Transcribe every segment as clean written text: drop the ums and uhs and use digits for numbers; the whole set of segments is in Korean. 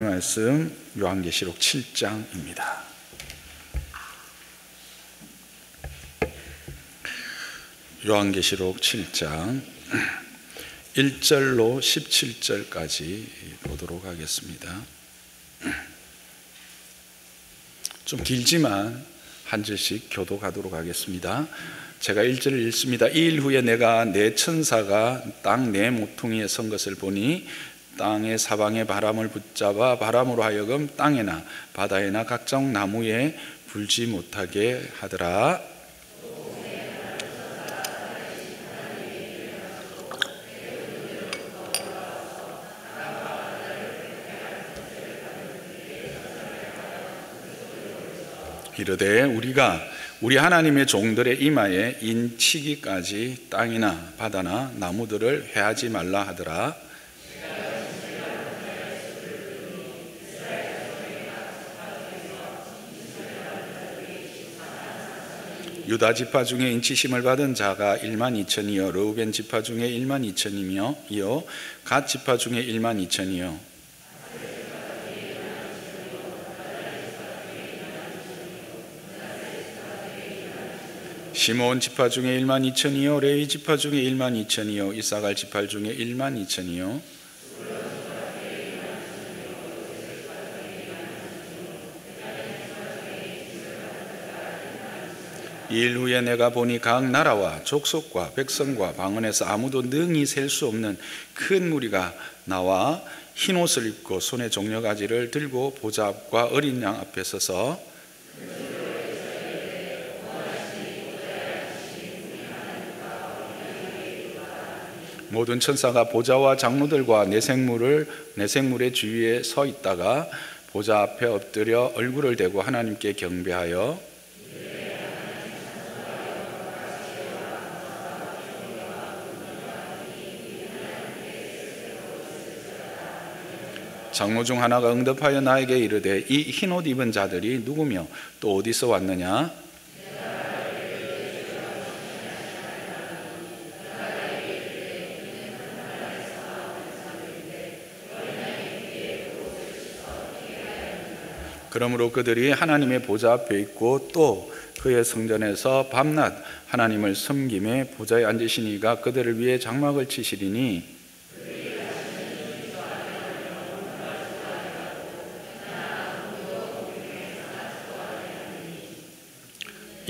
말씀 요한계시록 7장입니다. 요한계시록 7장 1절로 17절까지 보도록 하겠습니다. 좀 길지만 한 절씩 교독하도록 하겠습니다. 제가 1절을 읽습니다. 이 일 후에 내가 내 천사가 땅 네 모퉁이에 선 것을 보니 땅의 사방에 바람을 붙잡아 바람으로 하여금 땅에나 바다에나 각종 나무에 불지 못하게 하더라. 이르되 우리 하나님의 종들의 이마에 인치기까지 땅이나 바다나 나무들을 해하지 말라 하더라. 유다 지파 중에 인치심을 받은 자가 12,000이요 르우벤 지파 중에 12,000이며 갓 지파 중에 12,000이요 시므온 지파 중에 12,000이요 레위 지파 중에 12,000이요 이사갈 지파 중에 12,000이요 이 일 후에 내가 보니 각 나라와 족속과 백성과 방언에서 아무도 능히 셀 수 없는 큰 무리가 나와 흰옷을 입고 손에 종려가지를 들고 보좌 앞과 어린 양 앞에 서서 모든 천사가 보좌와 장로들과 내생물의 주위에 서 있다가 보좌 앞에 엎드려 얼굴을 대고 하나님께 경배하여 장로 중 하나가 응답하여 나에게 이르되 이 흰옷 입은 자들이 누구며 또 어디서 왔느냐? 그러므로 그들이 하나님의 보좌 앞에 있고 또 그의 성전에서 밤낮 하나님을 섬김에 보좌에 앉으신 이가 그들을 위해 장막을 치시리니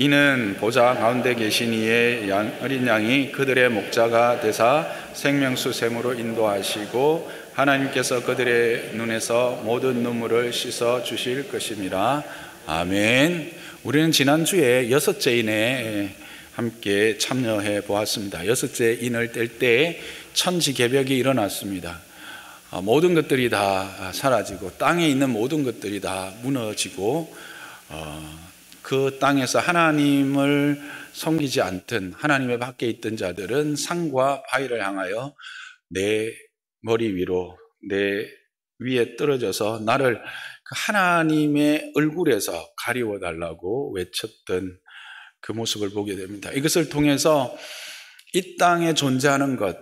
이는 보좌 가운데 계신 이의 어린 양이 그들의 목자가 되사 생명수 샘으로 인도하시고 하나님께서 그들의 눈에서 모든 눈물을 씻어 주실 것입니다. 아멘. 우리는 지난주에 여섯째 인에 함께 참여해 보았습니다. 여섯째 인을 뗄 때 천지개벽이 일어났습니다. 모든 것들이 다 사라지고 땅에 있는 모든 것들이 다 무너지고 그 땅에서 하나님을 섬기지 않던 하나님의 밖에 있던 자들은 산과 바위를 향하여 내 머리 위로 내 위에 떨어져서 나를 그 하나님의 얼굴에서 가리워달라고 외쳤던 그 모습을 보게 됩니다. 이것을 통해서 이 땅에 존재하는 것,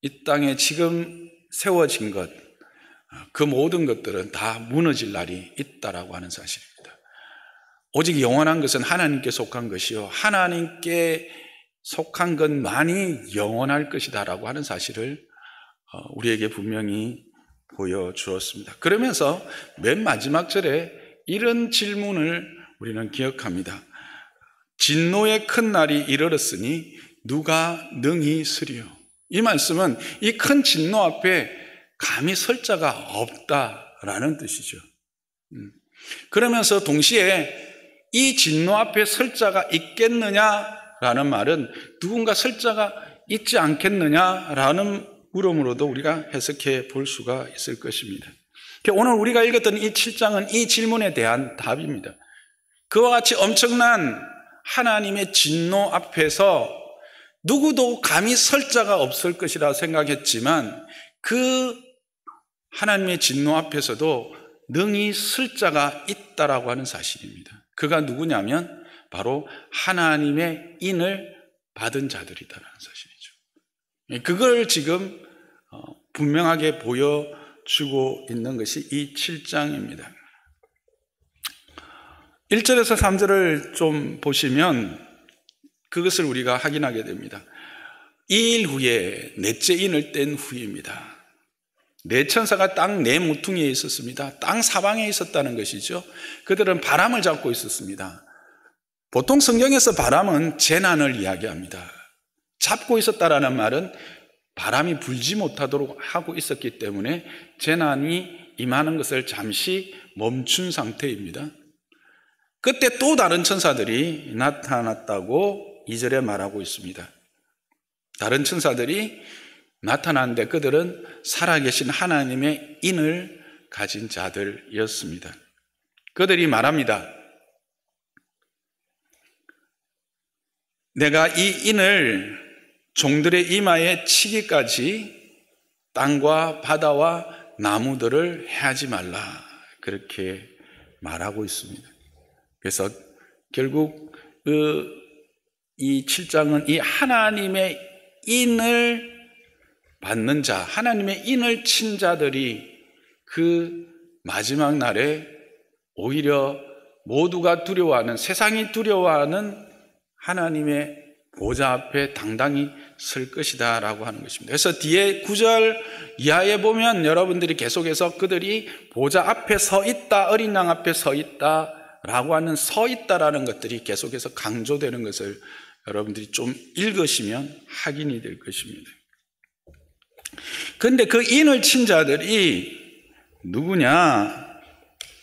이 땅에 지금 세워진 것, 그 모든 것들은 다 무너질 날이 있다라고 하는 사실입니다. 오직 영원한 것은 하나님께 속한 것이요 하나님께 속한 것만이 영원할 것이다라고 하는 사실을 우리에게 분명히 보여주었습니다. 그러면서 맨 마지막 절에 이런 질문을 우리는 기억합니다. 진노의 큰 날이 이르렀으니 누가 능히 서리요? 이 말씀은 이 큰 진노 앞에 감히 설 자가 없다라는 뜻이죠. 그러면서 동시에 이 진노 앞에 설 자가 있겠느냐라는 말은 누군가 설 자가 있지 않겠느냐라는 물음으로도 우리가 해석해 볼 수가 있을 것입니다. 오늘 우리가 읽었던 이 7장은 이 질문에 대한 답입니다. 그와 같이 엄청난 하나님의 진노 앞에서 누구도 감히 설 자가 없을 것이라 생각했지만 그 하나님의 진노 앞에서도 능히 설 자가 있다라고 하는 사실입니다. 그가 누구냐면 바로 하나님의 인을 받은 자들이다라는 사실이죠. 그걸 지금 분명하게 보여 주고 있는 것이 이 7장입니다. 1절에서 3절을 좀 보시면 그것을 우리가 확인하게 됩니다. 2일 후에 넷째 인을 뗀 후입니다. 네 천사가 땅 네 모퉁이에 있었습니다. 땅 사방에 있었다는 것이죠. 그들은 바람을 잡고 있었습니다. 보통 성경에서 바람은 재난을 이야기합니다. 잡고 있었다라는 말은 바람이 불지 못하도록 하고 있었기 때문에 재난이 임하는 것을 잠시 멈춘 상태입니다. 그때 또 다른 천사들이 나타났다고 2절에 말하고 있습니다. 다른 천사들이 나타났는데 그들은 살아계신 하나님의 인을 가진 자들이었습니다. 그들이 말합니다. 내가 이 인을 종들의 이마에 치기까지 땅과 바다와 나무들을 해하지 말라, 그렇게 말하고 있습니다. 그래서 결국 이 7장은 이 하나님의 인을 받는 자, 하나님의 인을 친 자들이 그 마지막 날에 오히려 모두가 두려워하는, 세상이 두려워하는 하나님의 보좌 앞에 당당히 설 것이다 라고 하는 것입니다. 그래서 뒤에 9절 이하에 보면 여러분들이 계속해서 그들이 보좌 앞에 서 있다, 어린 양 앞에 서 있다 라고 하는 서 있다라는 것들이 계속해서 강조되는 것을 여러분들이 좀 읽으시면 확인이 될 것입니다. 그런데 그 인을 친 자들이 누구냐?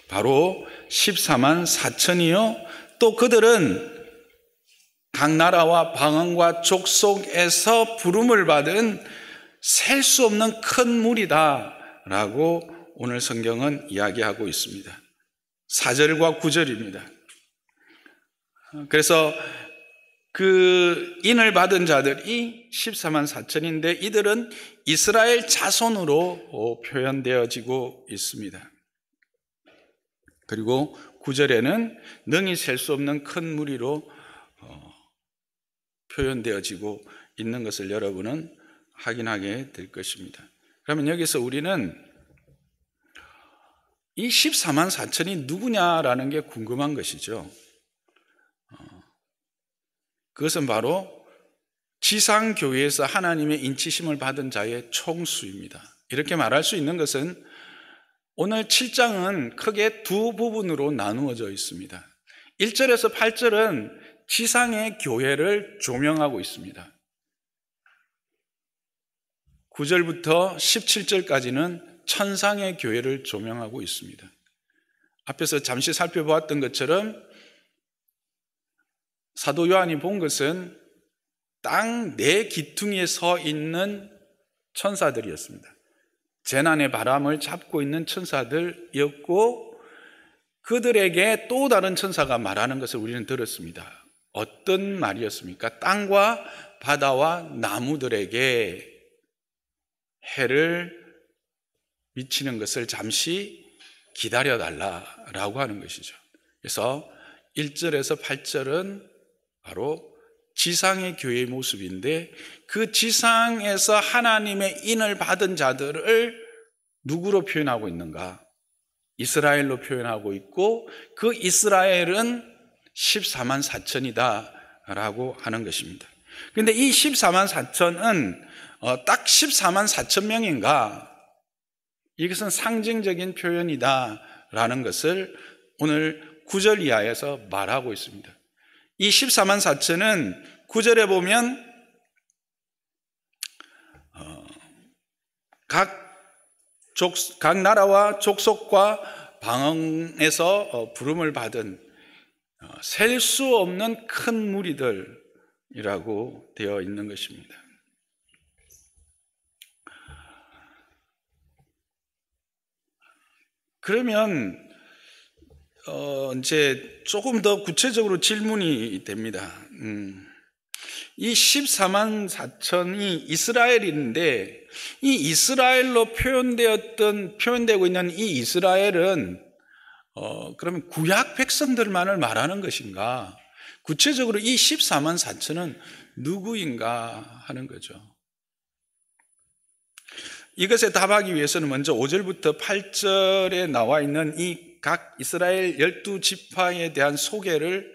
바로 14만 4천이요. 또 그들은 각 나라와 방언과 족속에서 부름을 받은 셀 수 없는 큰 무리다 라고 오늘 성경은 이야기하고 있습니다. 4절과 9절입니다. 그래서 그 인을 받은 자들이 14만 4천인데 이들은 이스라엘 자손으로 표현되어지고 있습니다. 그리고 9절에는 능히 셀 수 없는 큰 무리로 표현되어지고 있는 것을 여러분은 확인하게 될 것입니다. 그러면 여기서 우리는 이 14만 4천이 누구냐라는 게 궁금한 것이죠. 그것은 바로 지상교회에서 하나님의 인치심을 받은 자의 총수입니다. 이렇게 말할 수 있는 것은 오늘 7장은 크게 두 부분으로 나누어져 있습니다. 1절에서 8절은 지상의 교회를 조명하고 있습니다. 9절부터 17절까지는 천상의 교회를 조명하고 있습니다. 앞에서 잠시 살펴보았던 것처럼 사도 요한이 본 것은 땅 네 기퉁이에 서 있는 천사들이었습니다. 재난의 바람을 잡고 있는 천사들이었고 그들에게 또 다른 천사가 말하는 것을 우리는 들었습니다. 어떤 말이었습니까? 땅과 바다와 나무들에게 해를 미치는 것을 잠시 기다려달라라고 하는 것이죠. 그래서 1절에서 8절은 바로 지상의 교회의 모습인데 그 지상에서 하나님의 인을 받은 자들을 누구로 표현하고 있는가? 이스라엘로 표현하고 있고 그 이스라엘은 14만 4천이다 라고 하는 것입니다. 그런데 이 14만 4천은 딱 14만 4천 명인가? 이것은 상징적인 표현이다 라는 것을 오늘 9절 이하에서 말하고 있습니다. 이 14만 4천은 9절에 보면 각 나라와 족속과 방언에서 부름을 받은 셀 수 없는 큰 무리들이라고 되어 있는 것입니다. 그러면 이제 조금 더 구체적으로 질문이 됩니다. 이 14만 4천이 이스라엘인데 이 이스라엘로 표현되고 있는 이 이스라엘은 그러면 구약 백성들만을 말하는 것인가? 구체적으로 이 14만 4천은 누구인가 하는 거죠. 이것에 답하기 위해서는 먼저 5절부터 8절에 나와 있는 이 각 이스라엘 12지파에 대한 소개를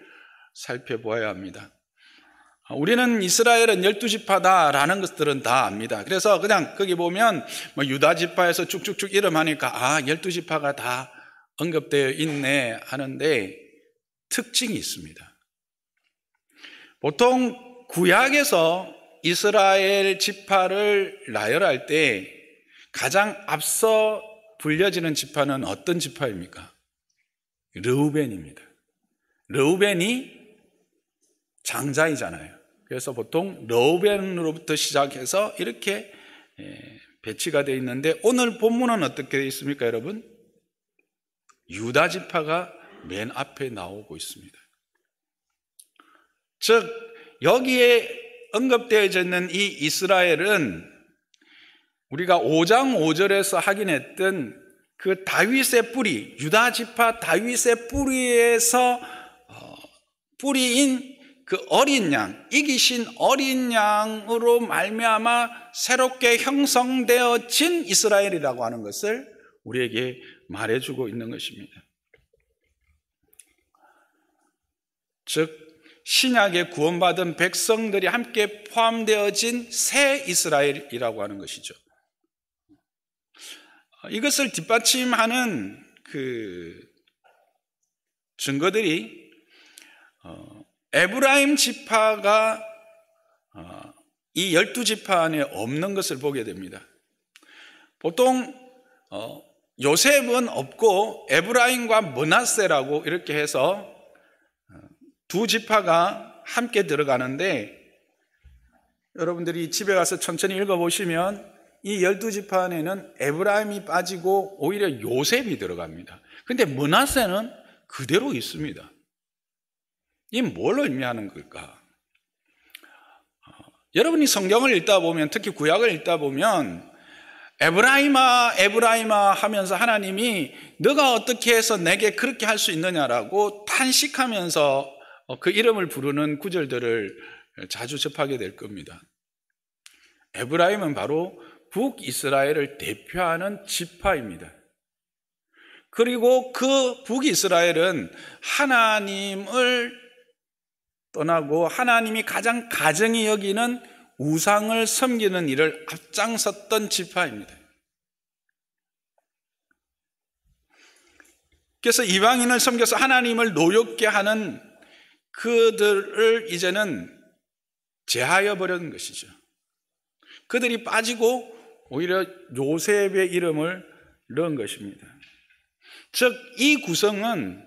살펴보아야 합니다. 우리는 이스라엘은 12지파다라는 것들은 다 압니다. 그래서 그냥 거기 보면 유다지파에서 쭉쭉쭉 이름하니까 12지파가 다 언급되어 있네 하는데 특징이 있습니다. 보통 구약에서 이스라엘 지파를 나열할 때 가장 앞서 불려지는 지파는 어떤 지파입니까? 르우벤입니다. 르우벤이 장자이잖아요. 그래서 보통 르우벤으로부터 시작해서 이렇게 배치가 되어 있는데 오늘 본문은 어떻게 되어 있습니까, 여러분? 유다 지파가 맨 앞에 나오고 있습니다. 즉 여기에 언급되어져 있는 이 이스라엘은 우리가 5장 5절에서 확인했던 그 다윗의 뿌리, 유다 지파 다윗의 뿌리에서 뿌리인 그 어린 양, 이기신 어린 양으로 말미암아 새롭게 형성되어진 이스라엘이라고 하는 것을 우리에게 말해주고 있는 것입니다. 즉 신약에 구원받은 백성들이 함께 포함되어진 새 이스라엘이라고 하는 것이죠. 이것을 뒷받침하는 그 증거들이 에브라임 지파가 이 12지파 안에 없는 것을 보게 됩니다. 보통 요셉은 없고 에브라임과 므낫세라고 이렇게 해서 두 지파가 함께 들어가는데 여러분들이 집에 가서 천천히 읽어보시면 이 12지파 안에는 에브라임이 빠지고 오히려 요셉이 들어갑니다. 그런데 므낫세는 그대로 있습니다. 이게 뭘 의미하는 걸까? 여러분이 성경을 읽다 보면, 특히 구약을 읽다 보면 에브라임아 에브라임아 하면서 하나님이 너가 어떻게 해서 내게 그렇게 할 수 있느냐라고 탄식하면서 그 이름을 부르는 구절들을 자주 접하게 될 겁니다. 에브라임은 바로 북이스라엘을 대표하는 지파입니다. 그리고 그 북이스라엘은 하나님을 떠나고 하나님이 가장 가증히 여기는 우상을 섬기는 일을 앞장섰던 지파입니다. 그래서 이방인을 섬겨서 하나님을 노엽게 하는 그들을 이제는 제하여 버리는 것이죠. 그들이 빠지고 오히려 요셉의 이름을 넣은 것입니다. 즉 이 구성은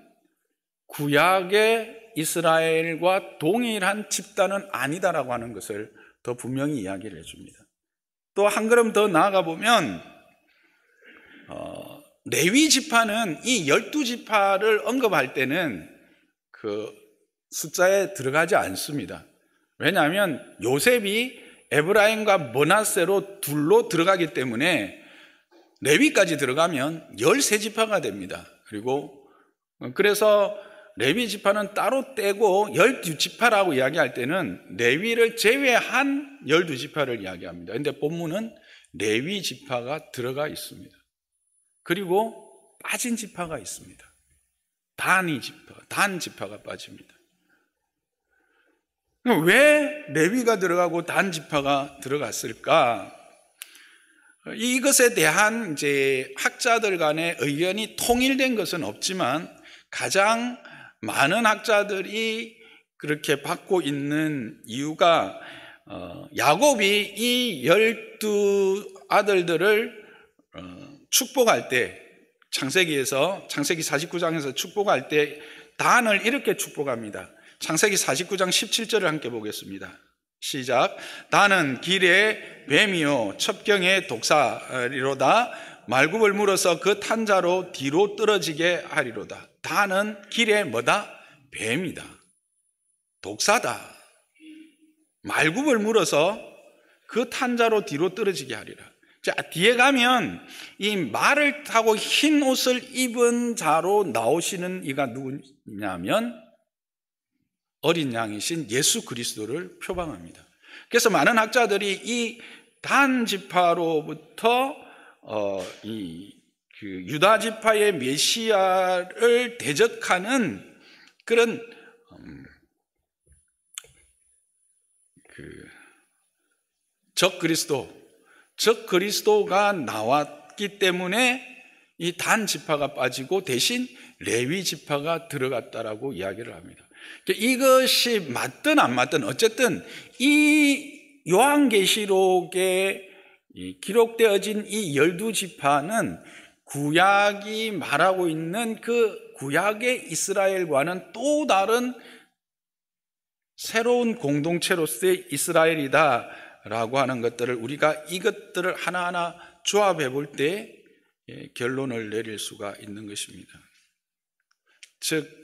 구약의 이스라엘과 동일한 집단은 아니다라고 하는 것을 더 분명히 이야기를 해줍니다. 또 한 걸음 더 나아가 보면 레위 지파는 이 12지파를 언급할 때는 그 숫자에 들어가지 않습니다. 왜냐하면 요셉이 에브라임과 므낫세로 둘로 들어가기 때문에 레위까지 들어가면 13지파가 됩니다. 그래서 레위 지파는 따로 떼고 12지파라고 이야기할 때는 레위를 제외한 12지파를 이야기합니다. 그런데 본문은 레위 지파가 들어가 있습니다. 그리고 빠진 지파가 있습니다. 단 지파가 빠집니다. 왜 레위가 들어가고 단 지파가 들어갔을까? 이것에 대한 이제 학자들 간의 의견이 통일된 것은 없지만 가장 많은 학자들이 그렇게 받고 있는 이유가 야곱이 이 12아들들을 축복할 때 창세기 49장에서 축복할 때 단을 이렇게 축복합니다. 창세기 49장 17절을 함께 보겠습니다. 시작. 단은 길의 뱀이요 첩경의 독사리로다. 말굽을 물어서 그 탄자로 뒤로 떨어지게 하리로다. 단은 길의 뭐다? 뱀이다. 독사다. 말굽을 물어서 그 탄자로 뒤로 떨어지게 하리라. 자, 뒤에 가면 이 말을 타고 흰 옷을 입은 자로 나오시는 이가 누구냐면 어린 양이신 예수 그리스도를 표방합니다. 그래서 많은 학자들이 이 단 지파로부터 유다 지파의 메시아를 대적하는 그런 적 그리스도가 나왔기 때문에 이 단 지파가 빠지고 대신 레위 지파가 들어갔다라고 이야기를 합니다. 이것이 맞든 안 맞든 어쨌든 이 요한계시록에 기록되어진 이 12지파는 구약이 말하고 있는 그 구약의 이스라엘과는 또 다른 새로운 공동체로서의 이스라엘이다라고 하는 것들을 우리가 이것들을 하나하나 조합해 볼 때 결론을 내릴 수가 있는 것입니다. 즉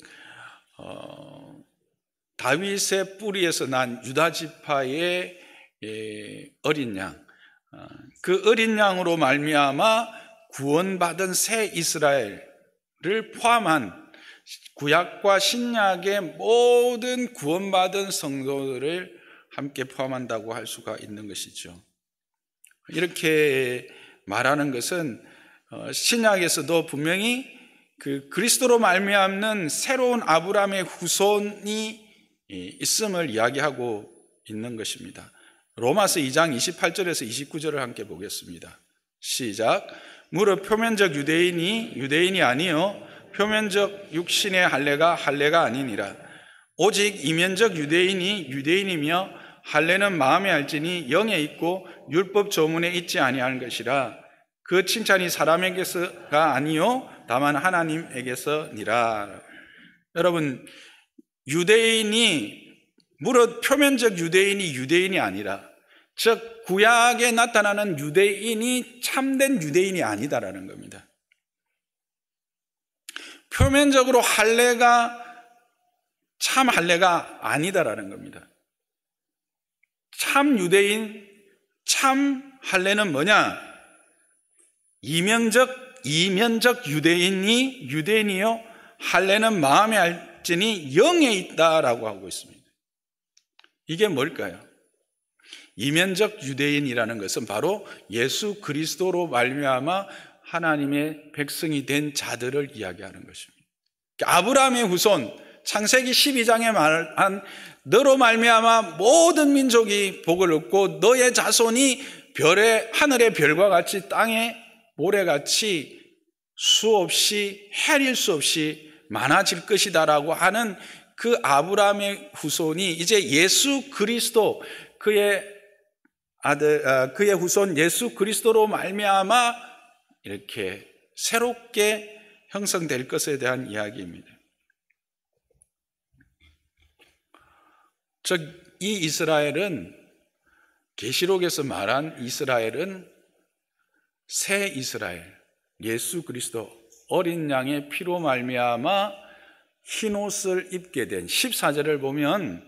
다윗의 뿌리에서 난 유다 지파의 어린 양, 그 어린 양으로 말미암아 구원받은 새 이스라엘을 포함한 구약과 신약의 모든 구원받은 성도들을 함께 포함한다고 할 수가 있는 것이죠. 이렇게 말하는 것은 신약에서도 분명히 그 그리스도로 말미암는 새로운 아브라함의 후손이 있음을 이야기하고 있는 것입니다. 로마서 2장 28절에서 29절을 함께 보겠습니다. 시작. 무릇 표면적 유대인이 유대인이 아니요 표면적 육신의 할례가 아니니라. 오직 이면적 유대인이 유대인이며 할례는 마음에 알지니 영에 있고 율법 조문에 있지 아니하는 것이라. 그 칭찬이 사람에게서가 아니요 다만 하나님에게서니라. 여러분, 유대인이 무릇 표면적 유대인이 유대인이 아니라, 즉 구약에 나타나는 유대인이 참된 유대인이 아니다라는 겁니다. 표면적으로 할례가 참 할례가 아니다라는 겁니다. 참 유대인, 참 할례는 뭐냐? 이면적 유대인이 유대인이요 할례는 마음에 알지니 영에 있다라고 하고 있습니다. 이게 뭘까요? 이면적 유대인이라는 것은 바로 예수 그리스도로 말미암아 하나님의 백성이 된 자들을 이야기하는 것입니다. 아브라함의 후손, 창세기 12장에 말한 너로 말미암아 모든 민족이 복을 얻고 너의 자손이 하늘의 별과 같이 땅의 모래같이 수없이 헤아릴 수 없이 많아질 것이다라고 하는 그 아브라함의 후손이 이제 예수 그리스도, 그의 후손 예수 그리스도로 말미암아 이렇게 새롭게 형성될 것에 대한 이야기입니다. 즉 이 이스라엘은, 계시록에서 말한 이스라엘은 새 이스라엘, 예수 그리스도 어린 양의 피로 말미암아 흰옷을 입게 된 14절을 보면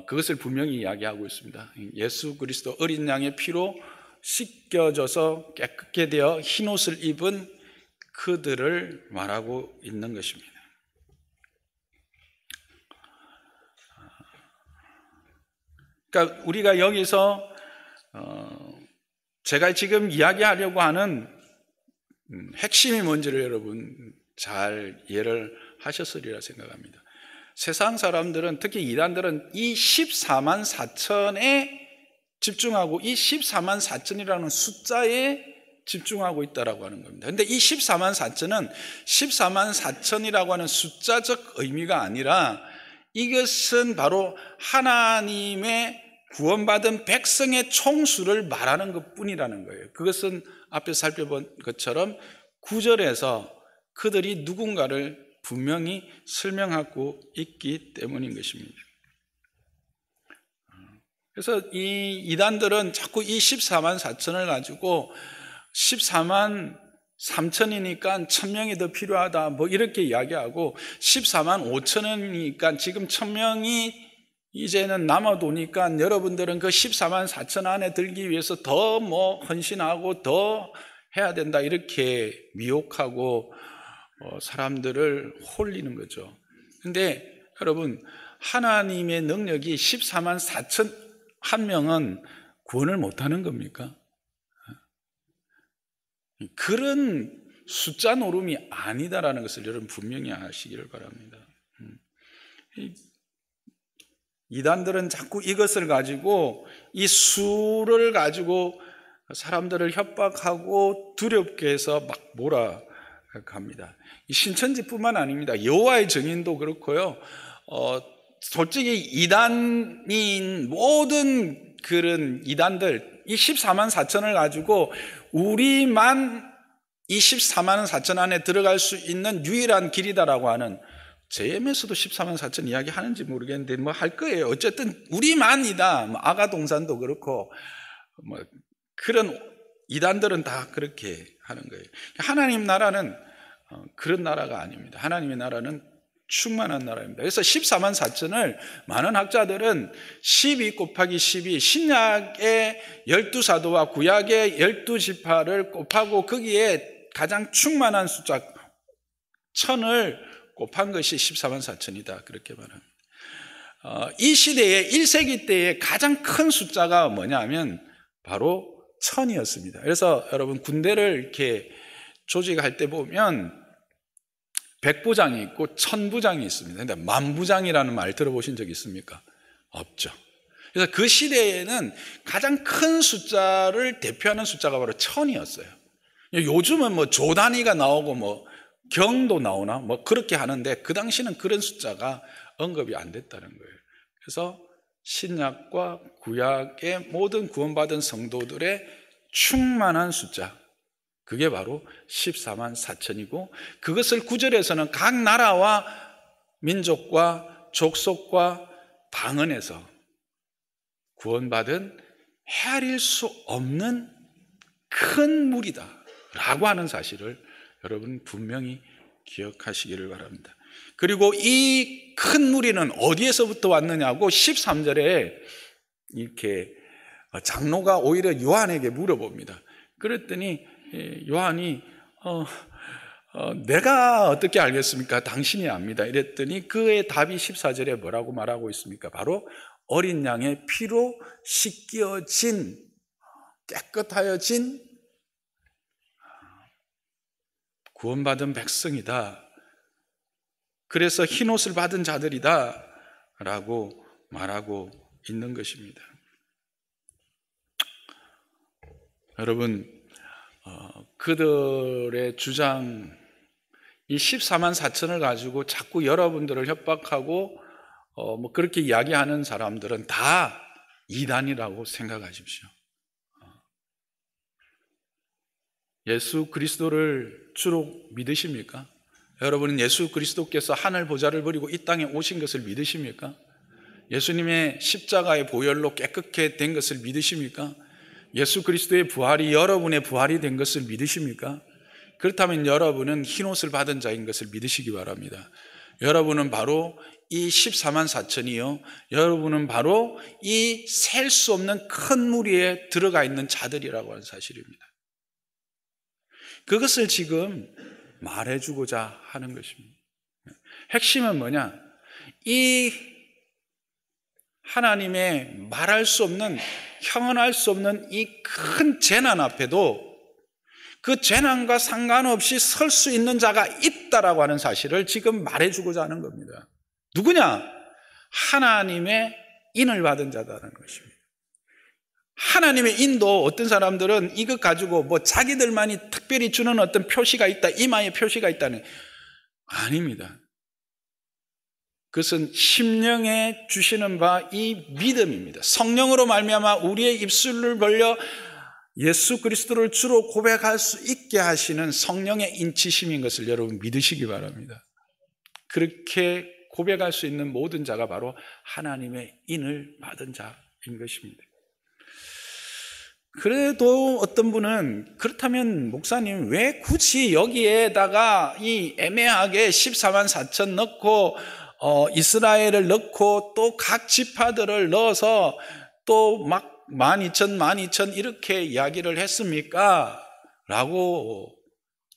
그것을 분명히 이야기하고 있습니다. 예수 그리스도 어린 양의 피로 씻겨져서 깨끗게 되어 흰옷을 입은 그들을 말하고 있는 것입니다. 그러니까 우리가 여기서 제가 지금 이야기하려고 하는 핵심이 뭔지를 여러분 잘 이해를 하셨으리라 생각합니다. 세상 사람들은, 특히 이단들은 이 14만 4천에 집중하고 이 14만 4천이라는 숫자에 집중하고 있다라고 하는 겁니다. 그런데 이 14만 4천은 14만 4천이라고 하는 숫자적 의미가 아니라 이것은 바로 하나님의 구원받은 백성의 총수를 말하는 것뿐이라는 거예요. 그것은 앞에 살펴본 것처럼 9절에서 그들이 누군가를 분명히 설명하고 있기 때문인 것입니다. 그래서 이 이단들은 자꾸 이 14만 4천을 가지고 14만 3천이니까 1000명이 더 필요하다 뭐 이렇게 이야기하고 14만 5천이니까 지금 1000명이 이제는 남아도니까 여러분들은 그 14만 4천 안에 들기 위해서 더 헌신하고 더 해야 된다 이렇게 미혹하고 사람들을 홀리는 거죠. 근데 여러분, 하나님의 능력이 14만 4천 한 명은 구원을 못하는 겁니까? 그런 숫자 노름이 아니다라는 것을 여러분 분명히 아시기를 바랍니다. 이단들은 자꾸 이것을 가지고, 이 수를 가지고 사람들을 협박하고 두렵게 해서 막 몰아갑니다. 이 신천지뿐만 아닙니다. 여호와의 증인도 그렇고요. 솔직히 이단인 모든 그런 이단들, 이 14만 4천을 가지고 우리만 이 14만 4천 안에 들어갈 수 있는 유일한 길이다라고 하는, JM에서도 14만 4천 이야기 하는지 모르겠는데 뭐 할 거예요. 어쨌든 우리만이다. 뭐 아가동산도 그렇고 뭐 그런 이단들은 다 그렇게 하는 거예요. 하나님 나라는 그런 나라가 아닙니다. 하나님의 나라는 충만한 나라입니다. 그래서 14만 4천을 많은 학자들은 12 곱하기 12, 신약의 12사도와 구약의 12지파를 곱하고 거기에 가장 충만한 숫자 1000을 곱한 것이 14만 4천이다 그렇게 말합니다. 이 시대에 1세기 때의 가장 큰 숫자가 뭐냐면 바로 1000이었습니다. 그래서 여러분 군대를 이렇게 조직할 때 보면 100부장이 있고 1000부장이 있습니다. 근데 만부장이라는 말 들어보신 적 있습니까? 없죠. 그래서 그 시대에는 가장 큰 숫자를 대표하는 숫자가 바로 1000이었어요. 요즘은 뭐 조 단위가 나오고 뭐 경도 나오나 뭐 그렇게 하는데 그 당시는 그런 숫자가 언급이 안 됐다는 거예요. 그래서 신약과 구약의 모든 구원받은 성도들의 충만한 숫자, 그게 바로 14만 4천이고 그것을 9절에서는 각 나라와 민족과 족속과 방언에서 구원받은 헤아릴 수 없는 큰 무리다 라고 하는 사실을 여러분 분명히 기억하시기를 바랍니다. 그리고 이 큰 무리는 어디에서부터 왔느냐고 13절에 이렇게 장로가 오히려 요한에게 물어봅니다. 그랬더니 요한이 내가 어떻게 알겠습니까? 당신이 압니다. 이랬더니 그의 답이 14절에 뭐라고 말하고 있습니까? 바로 어린 양의 피로 씻겨진, 깨끗하여진 구원받은 백성이다. 그래서 흰옷을 받은 자들이다 라고 말하고 있는 것입니다. 여러분, 그들의 주장, 이 14만 4천을 가지고 자꾸 여러분들을 협박하고 뭐 그렇게 이야기하는 사람들은 다 이단이라고 생각하십시오. 예수 그리스도를 주로 믿으십니까? 여러분은 예수 그리스도께서 하늘 보좌를 버리고 이 땅에 오신 것을 믿으십니까? 예수님의 십자가의 보혈로 깨끗게 된 것을 믿으십니까? 예수 그리스도의 부활이 여러분의 부활이 된 것을 믿으십니까? 그렇다면 여러분은 흰옷을 받은 자인 것을 믿으시기 바랍니다. 여러분은 바로 이 14만 4천이요, 여러분은 바로 이 셀 수 없는 큰 무리에 들어가 있는 자들이라고 하는 사실입니다. 그것을 지금 말해주고자 하는 것입니다. 핵심은 뭐냐? 이 하나님의 말할 수 없는, 형언할 수 없는 이 큰 재난 앞에도 그 재난과 상관없이 설 수 있는 자가 있다라고 하는 사실을 지금 말해주고자 하는 겁니다. 누구냐? 하나님의 인을 받은 자다라는 것입니다. 하나님의 인도, 어떤 사람들은 이것 가지고 뭐 자기들만이 특별히 주는 어떤 표시가 있다, 이마에 표시가 있다는, 아닙니다. 그것은 심령에 주시는 바 이 믿음입니다. 성령으로 말미암아 우리의 입술을 벌려 예수 그리스도를 주로 고백할 수 있게 하시는 성령의 인치심인 것을 여러분 믿으시기 바랍니다. 그렇게 고백할 수 있는 모든 자가 바로 하나님의 인을 받은 자인 것입니다. 그래도 어떤 분은, 그렇다면 목사님 왜 굳이 여기에다가 이 애매하게 14만 4천 넣고 이스라엘을 넣고 또 각 지파들을 넣어서 또 막 12,000 이렇게 이야기를 했습니까? 라고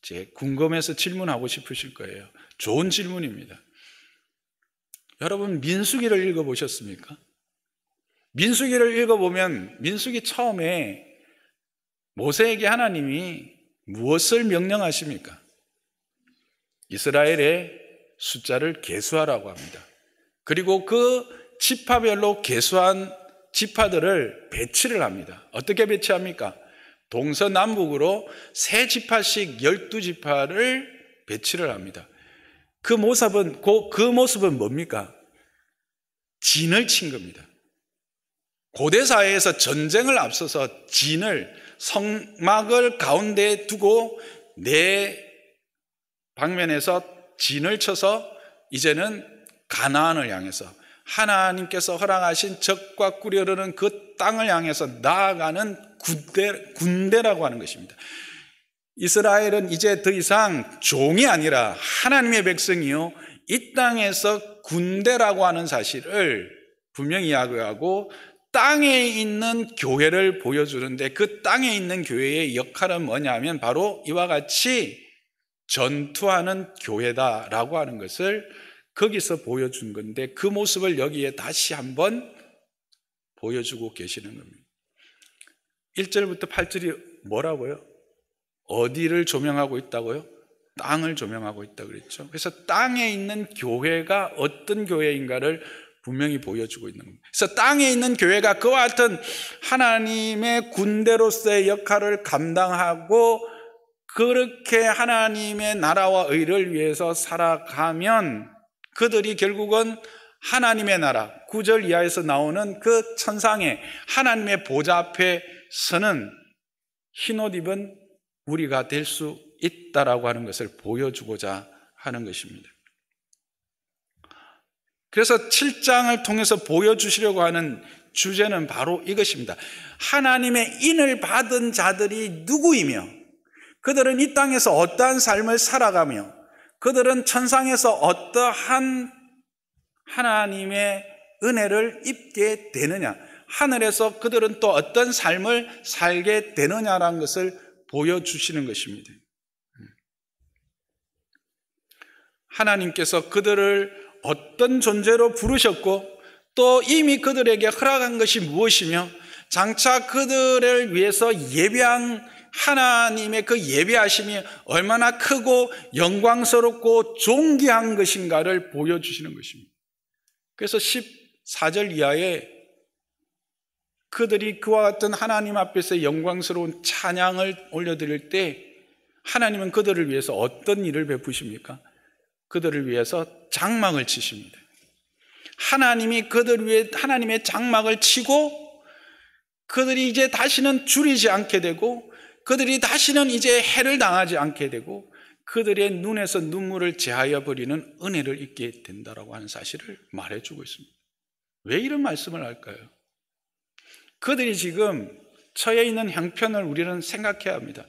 이제 궁금해서 질문하고 싶으실 거예요. 좋은 질문입니다. 여러분 민수기를 읽어보셨습니까? 민수기를 읽어보면 민수기 처음에 모세에게 하나님이 무엇을 명령하십니까? 이스라엘의 숫자를 계수하라고 합니다. 그리고 그 지파별로 계수한 지파들을 배치를 합니다. 어떻게 배치합니까? 동서남북으로 3지파씩 12지파를 배치를 합니다. 그 모습은 뭡니까? 진을 친 겁니다. 고대 사회에서 전쟁을 앞서서 진을, 성막을 가운데에 두고 네 방면에서 진을 쳐서 이제는 가나안을 향해서 하나님께서 허락하신 적과 꾸려르는 그 땅을 향해서 나아가는 군대라고 하는 것입니다. 이스라엘은 이제 더 이상 종이 아니라 하나님의 백성이요, 이 땅에서 군대라고 하는 사실을 분명히 이야기하고 땅에 있는 교회를 보여주는데, 그 땅에 있는 교회의 역할은 뭐냐면 바로 이와 같이 전투하는 교회다라고 하는 것을 거기서 보여준 건데, 그 모습을 여기에 다시 한번 보여주고 계시는 겁니다. 1절부터 8절이 뭐라고요? 어디를 조명하고 있다고요? 땅을 조명하고 있다고 그랬죠. 그래서 땅에 있는 교회가 어떤 교회인가를 분명히 보여주고 있는 겁니다. 그래서 땅에 있는 교회가 그와 같은 하나님의 군대로서의 역할을 감당하고 그렇게 하나님의 나라와 의를 위해서 살아가면 그들이 결국은 하나님의 나라, 9절 이하에서 나오는 그 천상의 하나님의 보좌 앞에 서는 흰옷 입은 우리가 될 수 있다라고 하는 것을 보여주고자 하는 것입니다. 그래서 7장을 통해서 보여주시려고 하는 주제는 바로 이것입니다. 하나님의 인을 받은 자들이 누구이며, 그들은 이 땅에서 어떠한 삶을 살아가며, 그들은 천상에서 어떠한 하나님의 은혜를 입게 되느냐, 하늘에서 그들은 또 어떤 삶을 살게 되느냐라는 것을 보여주시는 것입니다. 하나님께서 그들을 어떤 존재로 부르셨고 또 이미 그들에게 허락한 것이 무엇이며, 장차 그들을 위해서 예배한 하나님의 그 예배하심이 얼마나 크고 영광스럽고 존귀한 것인가를 보여주시는 것입니다. 그래서 14절 이하에 그들이 그와 같은 하나님 앞에서 영광스러운 찬양을 올려드릴 때 하나님은 그들을 위해서 어떤 일을 베푸십니까? 그들을 위해서 장막을 치십니다. 하나님이 그들 위해 하나님의 장막을 치고 그들이 이제 다시는 줄이지 않게 되고 그들이 다시는 이제 해를 당하지 않게 되고 그들의 눈에서 눈물을 제하여 버리는 은혜를 입게 된다라고 하는 사실을 말해주고 있습니다. 왜 이런 말씀을 할까요? 그들이 지금 처해 있는 형편을 우리는 생각해야 합니다.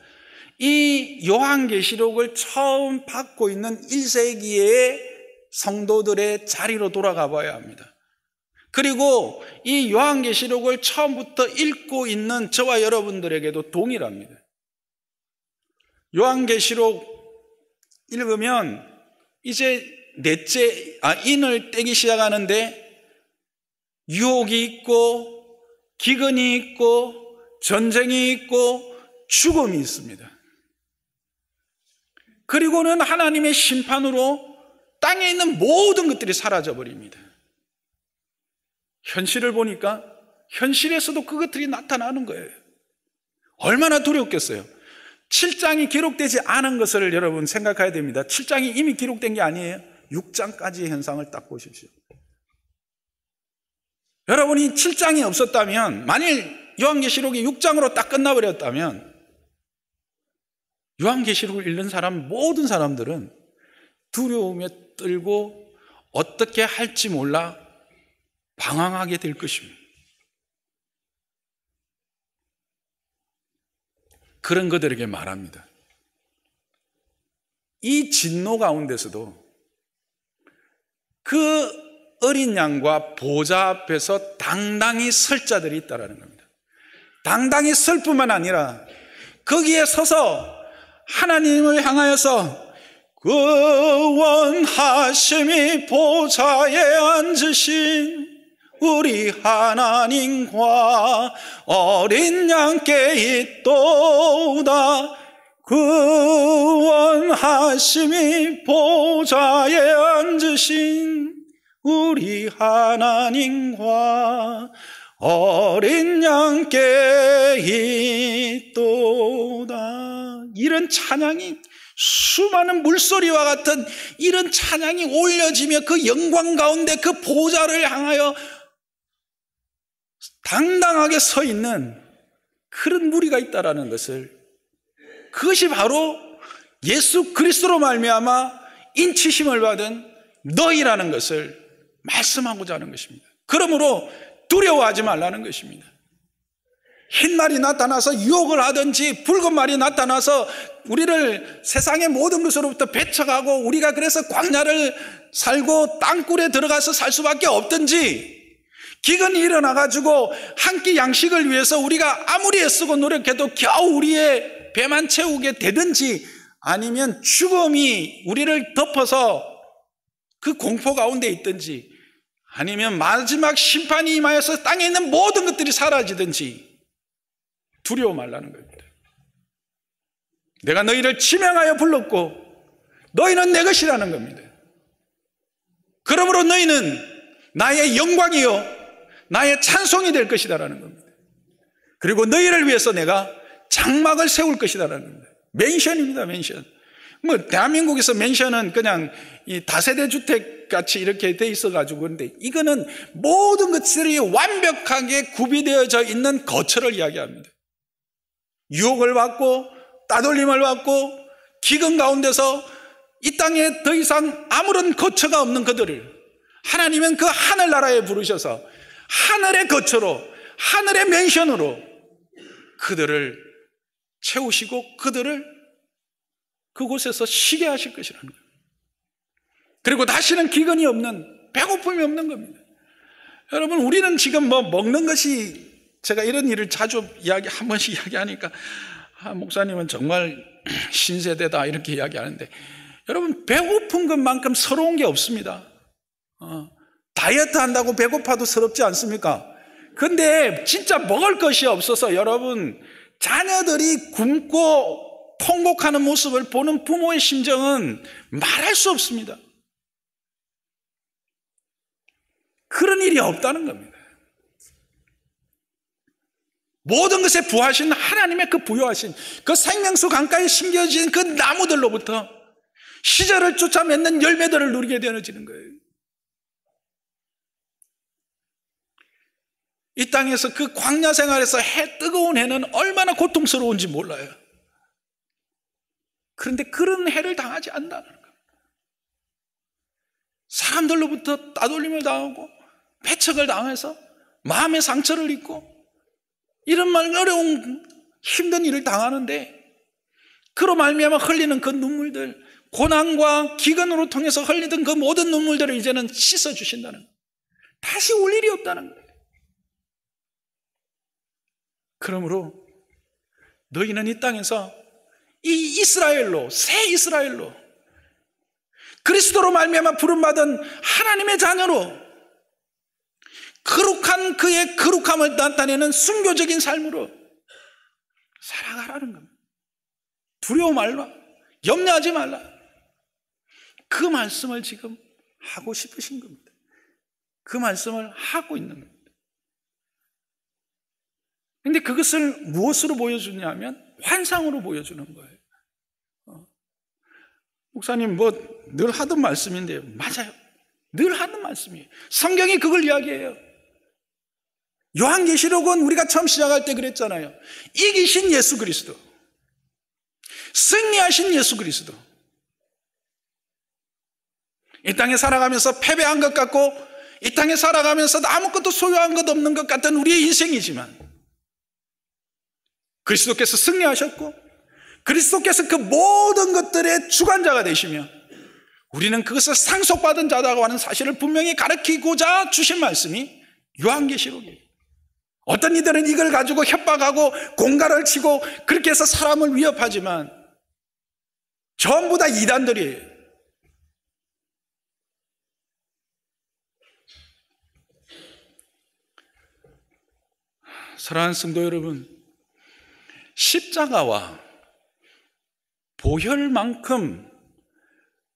이 요한계시록을 처음 받고 있는 1세기의 성도들의 자리로 돌아가 봐야 합니다. 그리고 이 요한계시록을 처음부터 읽고 있는 저와 여러분들에게도 동일합니다. 요한계시록 읽으면 이제 인을 떼기 시작하는데 유혹이 있고 기근이 있고 전쟁이 있고 죽음이 있습니다. 그리고는 하나님의 심판으로 땅에 있는 모든 것들이 사라져버립니다. 현실을 보니까 현실에서도 그것들이 나타나는 거예요. 얼마나 두렵겠어요. 7장이 기록되지 않은 것을 여러분 생각해야 됩니다. 7장이 이미 기록된 게 아니에요. 6장까지의 현상을 딱 보십시오. 여러분이 7장이 없었다면, 만일 요한계시록이 6장으로 딱 끝나버렸다면 요한계시록을 읽는 사람, 모든 사람들은 두려움에 떨고 어떻게 할지 몰라 방황하게 될 것입니다. 그런 그들에게 말합니다. 이 진노 가운데서도 그 어린 양과 보좌 앞에서 당당히 설 자들이 있다는 겁니다. 당당히 설 뿐만 아니라 거기에 서서 하나님을 향하여서 그 원하심이 보좌에 앉으신 우리 하나님과 어린 양께 있도다. 구원하심이 보좌에 앉으신 우리 하나님과 어린 양께 있도다. 이런 찬양이, 수많은 물소리와 같은 이런 찬양이 올려지며 그 영광 가운데 그 보좌를 향하여 당당하게 서 있는 그런 무리가 있다라는 것을, 그것이 바로 예수 그리스도로 말미암아 인치심을 받은 너희라는 것을 말씀하고자 하는 것입니다. 그러므로 두려워하지 말라는 것입니다. 흰 말이 나타나서 유혹을 하든지 붉은 말이 나타나서 우리를 세상의 모든 것으로부터 배척하고 우리가 그래서 광야를 살고 땅굴에 들어가서 살 수밖에 없든지, 기근이 일어나가지고 한 끼 양식을 위해서 우리가 아무리 애쓰고 노력해도 겨우 우리의 배만 채우게 되든지, 아니면 죽음이 우리를 덮어서 그 공포 가운데 있든지, 아니면 마지막 심판이 임하여서 땅에 있는 모든 것들이 사라지든지 두려워 말라는 겁니다. 내가 너희를 지명하여 불렀고 너희는 내 것이라는 겁니다. 그러므로 너희는 나의 영광이요 나의 찬송이 될 것이다라는 겁니다. 그리고 너희를 위해서 내가 장막을 세울 것이다라는 겁니다. 맨션입니다. 맨션. 대한민국에서 맨션은 그냥 이 다세대 주택 같이 이렇게 돼 있어가지고, 그런데 이거는 모든 것들이 완벽하게 구비되어져 있는 거처를 이야기합니다. 유혹을 받고 따돌림을 받고 기근 가운데서 이 땅에 더 이상 아무런 거처가 없는 그들을 하나님은 그 하늘나라에 부르셔서 하늘의 거처로, 하늘의 맨션으로 그들을 채우시고 그들을 그곳에서 쉬게 하실 것이라는 거예요. 그리고 다시는 기근이 없는, 배고픔이 없는 겁니다. 여러분, 우리는 지금 먹는 것이, 제가 이런 일을 자주 한 번씩 이야기하니까 목사님은 정말 신세대다 이렇게 이야기하는데, 여러분, 배고픈 것만큼 서러운 게 없습니다. 다이어트 한다고 배고파도 서럽지 않습니까? 근데 진짜 먹을 것이 없어서 여러분, 자녀들이 굶고 통곡하는 모습을 보는 부모의 심정은 말할 수 없습니다. 그런 일이 없다는 겁니다. 모든 것에 부하신 하나님의 그 부여하신 그 생명수 강가에 심겨진 그 나무들로부터 시절을 쫓아 맺는 열매들을 누리게 되어지는 거예요. 이 땅에서 그 광야 생활에서 뜨거운 해는 얼마나 고통스러운지 몰라요. 그런데 그런 해를 당하지 않는다는 겁니다. 사람들로부터 따돌림을 당하고 배척을 당해서 마음의 상처를 입고 이런 말 어려운 힘든 일을 당하는데, 그로 말미암아 흘리는 그 눈물들, 고난과 기근으로 통해서 흘리던 그 모든 눈물들을 이제는 씻어주신다는 거예요. 다시 울 일이 없다는 거예요. 그러므로 너희는 이 땅에서 이 이스라엘로, 새 이스라엘로, 그리스도로 말미암아 부름받은 하나님의 자녀로 거룩한 그의 거룩함을 나타내는 순교적인 삶으로 살아가라는 겁니다. 두려워 말라, 염려하지 말라. 그 말씀을 지금 하고 싶으신 겁니다. 그 말씀을 하고 있는 겁니다. 그런데 그것을 무엇으로 보여주냐면 환상으로 보여주는 거예요. 목사님 늘 하던 말씀인데요. 맞아요. 늘 하는 말씀이에요. 성경이 그걸 이야기해요. 요한계시록은 우리가 처음 시작할 때 그랬잖아요. 이기신 예수 그리스도, 승리하신 예수 그리스도, 이 땅에 살아가면서 패배한 것 같고 이 땅에 살아가면서 아무것도 소유한 것 없는 것 같은 우리의 인생이지만 그리스도께서 승리하셨고 그리스도께서 그 모든 것들의 주관자가 되시며 우리는 그것을 상속받은 자라고 하는 사실을 분명히 가르치고자 주신 말씀이 요한계시록이에요. 어떤 이들은 이걸 가지고 협박하고 공갈을 치고 그렇게 해서 사람을 위협하지만 전부 다 이단들이에요. 사랑하는 성도 여러분, 십자가와 보혈만큼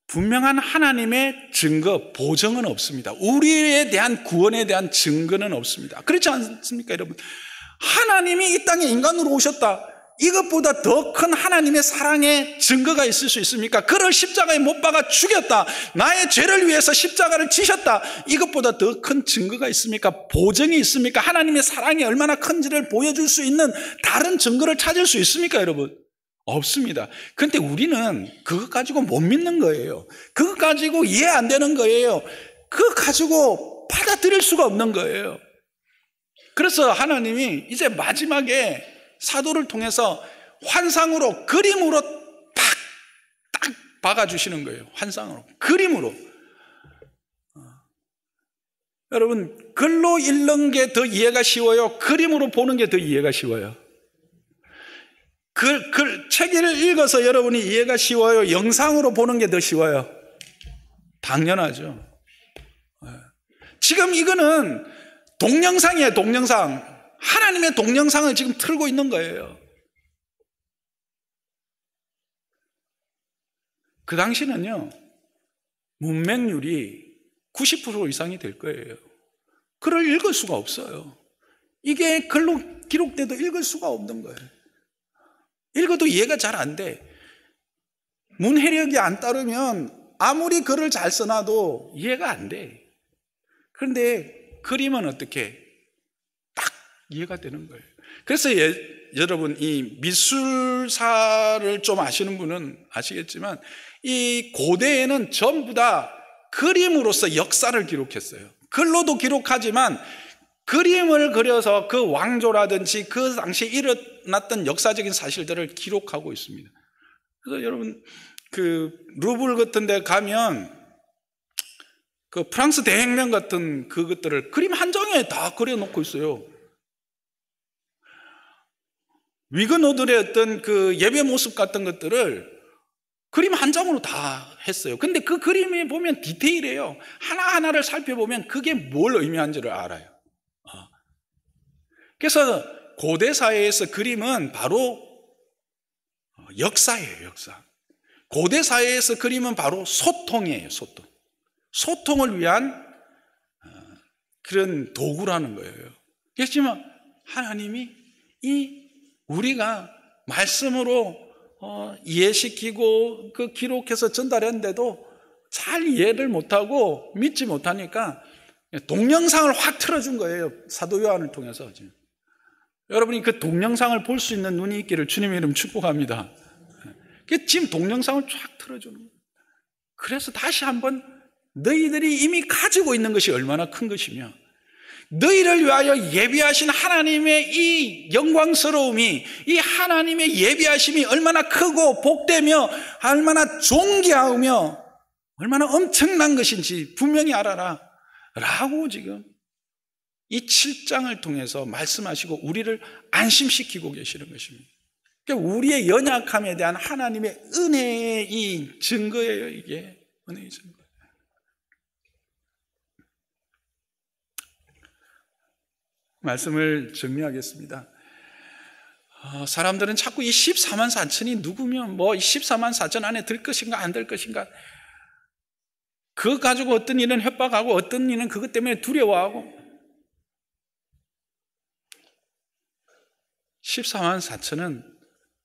분명한 하나님의 증거, 보정은 없습니다. 우리에 대한 구원에 대한 증거는 없습니다. 그렇지 않습니까, 여러분? 하나님이 이 땅에 인간으로 오셨다. 이것보다 더 큰 하나님의 사랑의 증거가 있을 수 있습니까? 그를 십자가에 못 박아 죽였다. 나의 죄를 위해서 십자가를 지셨다. 이것보다 더 큰 증거가 있습니까? 보정이 있습니까? 하나님의 사랑이 얼마나 큰지를 보여줄 수 있는 다른 증거를 찾을 수 있습니까, 여러분? 없습니다. 그런데 우리는 그것 가지고 못 믿는 거예요. 그것 가지고 이해 안 되는 거예요. 그것 가지고 받아들일 수가 없는 거예요. 그래서 하나님이 이제 마지막에 사도를 통해서 환상으로, 그림으로 딱 박아주시는 거예요. 환상으로, 그림으로. 여러분, 글로 읽는 게 더 이해가 쉬워요? 그림으로 보는 게 더 이해가 쉬워요? 책을 읽어서 여러분이 이해가 쉬워요? 영상으로 보는 게 더 쉬워요? 당연하죠. 지금 이거는 동영상이에요, 동영상. 하나님의 동영상을 지금 틀고 있는 거예요. 그 당시는요, 문맹률이 90% 이상이 될 거예요. 글을 읽을 수가 없어요. 이게 글로 기록돼도 읽을 수가 없는 거예요. 읽어도 이해가 잘 안 돼. 문해력이 안 따르면 아무리 글을 잘 써놔도 이해가 안 돼. 그런데 그림은 어떻게 딱 이해가 되는 거예요. 그래서 여러분, 이 미술사를 좀 아시는 분은 아시겠지만 이 고대에는 전부 다 그림으로서 역사를 기록했어요. 글로도 기록하지만 그림을 그려서 그 왕조라든지 그 당시에 일어났던 역사적인 사실들을 기록하고 있습니다. 그래서 여러분, 그 루블 같은 데 가면 그 프랑스 대혁명 같은 그것들을 그림 한 장에 다 그려놓고 있어요. 위그노들의 어떤 그 예배 모습 같은 것들을 그림 한 장으로 다 했어요. 근데 그 그림에 보면 디테일해요. 하나하나를 살펴보면 그게 뭘 의미하는지를 알아요. 그래서 고대 사회에서 그림은 바로 역사예요, 역사. 고대 사회에서 그림은 바로 소통이에요, 소통. 소통을 위한 그런 도구라는 거예요. 그렇지만 하나님이 우리가 말씀으로 이해시키고 그 기록해서 전달했는데도 잘 이해를 못하고 믿지 못하니까 동영상을 확 틀어준 거예요. 사도 요한을 통해서. 여러분이 그 동영상을 볼 수 있는 눈이 있기를 주님의 이름 축복합니다. 지금 동영상을 쫙 틀어주는 거예요. 그래서 다시 한번 너희들이 이미 가지고 있는 것이 얼마나 큰 것이며 너희를 위하여 예비하신 하나님의 이 영광스러움이, 이 하나님의 예비하심이 얼마나 크고 복되며 얼마나 존귀하며 얼마나 엄청난 것인지 분명히 알아라 라고 지금 이 7장을 통해서 말씀하시고 우리를 안심시키고 계시는 것입니다. 그러니까 우리의 연약함에 대한 하나님의 은혜의 이 증거예요. 이게 은혜의 증거. 말씀을 정리하겠습니다. 사람들은 자꾸 이 14만 4천이 누구면 뭐 14만 4천 안에 들 것인가 안 들 것인가, 그것 가지고 어떤 이는 협박하고 어떤 이는 그것 때문에 두려워하고, 14만 4천은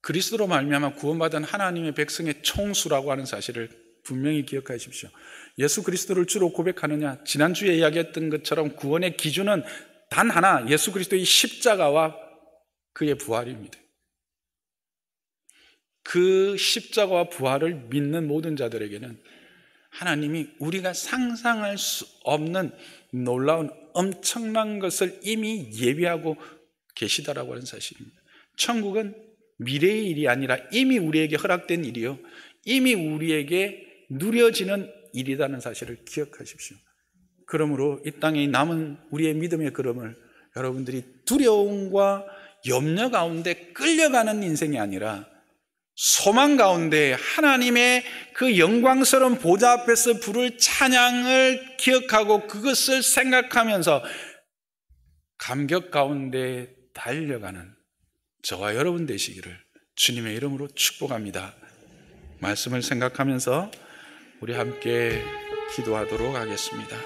그리스도로 말미암아 구원받은 하나님의 백성의 총수라고 하는 사실을 분명히 기억하십시오. 예수 그리스도를 주로 고백하느냐, 지난주에 이야기했던 것처럼 구원의 기준은 단 하나, 예수 그리스도의 십자가와 그의 부활입니다. 그 십자가와 부활을 믿는 모든 자들에게는 하나님이 우리가 상상할 수 없는 놀라운 엄청난 것을 이미 예비하고 계시다라고 하는 사실입니다. 천국은 미래의 일이 아니라 이미 우리에게 허락된 일이요, 이미 우리에게 누려지는 일이라는 사실을 기억하십시오. 그러므로 이 땅에 남은 우리의 믿음의 걸음을 여러분들이 두려움과 염려 가운데 끌려가는 인생이 아니라 소망 가운데 하나님의 그 영광스러운 보좌 앞에서 부를 찬양을 기억하고 그것을 생각하면서 감격 가운데 달려가는 저와 여러분 되시기를 주님의 이름으로 축복합니다. 말씀을 생각하면서 우리 함께 기도하도록 하겠습니다.